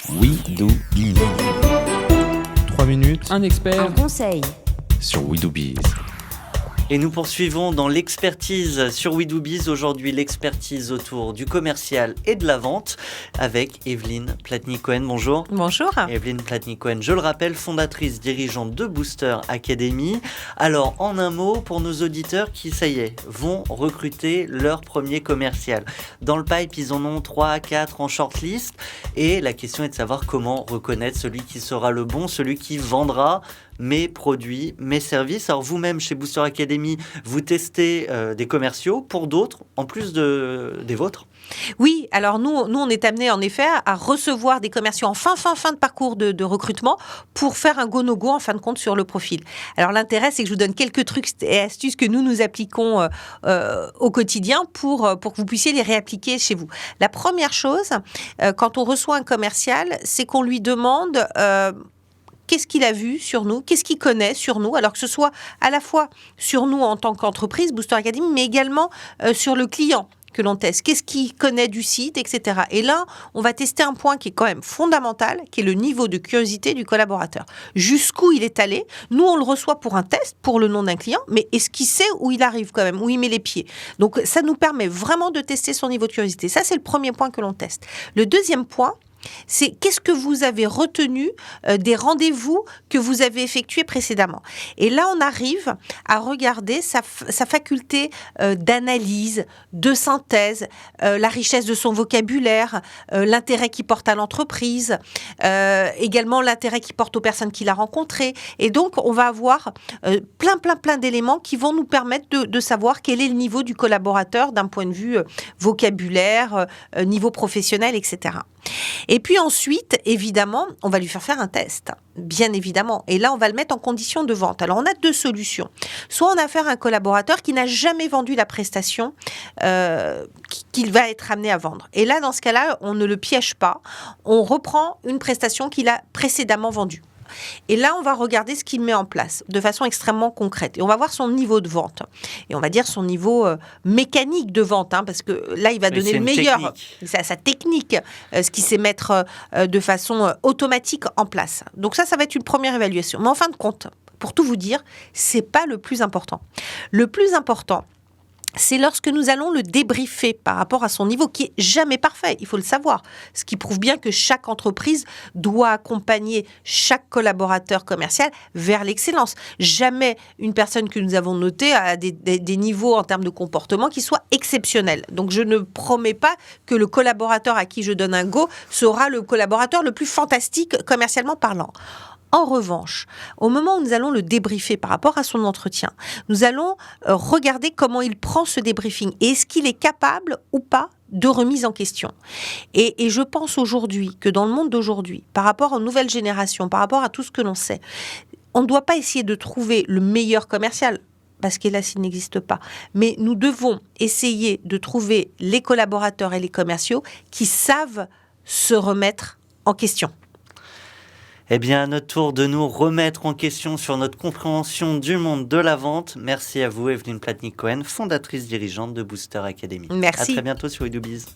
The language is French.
We Do Biz. 3 minutes Un expert. Un conseil. sur We Do Biz. Et nous poursuivons dans l'expertise sur We Do Biz. Aujourd'hui, l'expertise autour du commercial et de la vente avec Evelyne Platnik-Cohen. Bonjour. Bonjour. Evelyne Platnik-Cohen, je le rappelle, fondatrice, dirigeante de Booster Academy. Alors, en un mot, pour nos auditeurs qui, ça y est, vont recruter leur premier commercial. Dans le pipe, ils en ont 3 à 4 en shortlist. Et la question est de savoir comment reconnaître celui qui sera le bon, celui qui vendra mes produits, mes services. Alors vous-même, chez Booster Academy, vous testez des commerciaux pour d'autres, en plus des vôtres. Oui, alors nous on est amené en effet à recevoir des commerciaux en fin de parcours de recrutement pour faire un go-no-go en fin de compte sur le profil. Alors l'intérêt, c'est que je vous donne quelques trucs et astuces que nous appliquons au quotidien pour que vous puissiez les réappliquer chez vous. La première chose, quand on reçoit un commercial, c'est qu'on lui demande... qu'est-ce qu'il a vu sur nous, qu'est-ce qu'il connaît sur nous, alors que ce soit à la fois sur nous en tant qu'entreprise, Booster Academy, mais également sur le client que l'on teste. Qu'est-ce qu'il connaît du site, etc. Et là, on va tester un point qui est quand même fondamental, qui est le niveau de curiosité du collaborateur. Jusqu'où il est allé. Nous, on le reçoit pour un test, pour le nom d'un client, mais est-ce qu'il sait où il arrive quand même, où il met les pieds? Donc, ça nous permet vraiment de tester son niveau de curiosité. Ça, c'est le premier point que l'on teste. Le deuxième point, c'est qu'est-ce que vous avez retenu des rendez-vous que vous avez effectués précédemment. Et là, on arrive à regarder sa faculté d'analyse, de synthèse, la richesse de son vocabulaire, l'intérêt qu'il porte à l'entreprise, également l'intérêt qu'il porte aux personnes qu'il a rencontrées. Et donc, on va avoir plein d'éléments qui vont nous permettre de savoir quel est le niveau du collaborateur d'un point de vue vocabulaire, niveau professionnel, etc. Et puis ensuite, évidemment, on va lui faire un test, bien évidemment. Et là, on va le mettre en condition de vente. Alors, on a deux solutions. Soit on a affaire à un collaborateur qui n'a jamais vendu la prestation qu'il va être amené à vendre. Et là, dans ce cas-là, on ne le piège pas. On reprend une prestation qu'il a précédemment vendue. Et là, on va regarder ce qu'il met en place de façon extrêmement concrète. Et on va voir son niveau de vente. Et on va dire son niveau mécanique de vente, parce que là, il va donner le meilleur, sa technique, ce qu'il sait mettre de façon automatique en place. Donc ça va être une première évaluation. Mais en fin de compte, pour tout vous dire, c'est pas le plus important. Le plus important, c'est lorsque nous allons le débriefer par rapport à son niveau, qui est jamais parfait, il faut le savoir. Ce qui prouve bien que chaque entreprise doit accompagner chaque collaborateur commercial vers l'excellence. Jamais une personne que nous avons notée a des niveaux en termes de comportement qui soient exceptionnels. Donc je ne promets pas que le collaborateur à qui je donne un go sera le collaborateur le plus fantastique commercialement parlant. En revanche, au moment où nous allons le débriefer par rapport à son entretien, nous allons regarder comment il prend ce débriefing et est-ce qu'il est capable ou pas de remise en question. Et je pense aujourd'hui que dans le monde d'aujourd'hui, par rapport aux nouvelles générations, par rapport à tout ce que l'on sait, on ne doit pas essayer de trouver le meilleur commercial, parce qu'hélas, il n'existe pas. Mais nous devons essayer de trouver les collaborateurs et les commerciaux qui savent se remettre en question. Eh bien, à notre tour de nous remettre en question sur notre compréhension du monde de la vente. Merci à vous, Evelyne Platnik-Cohen, fondatrice dirigeante de Booster Academy. Merci. À très bientôt sur We Do Biz.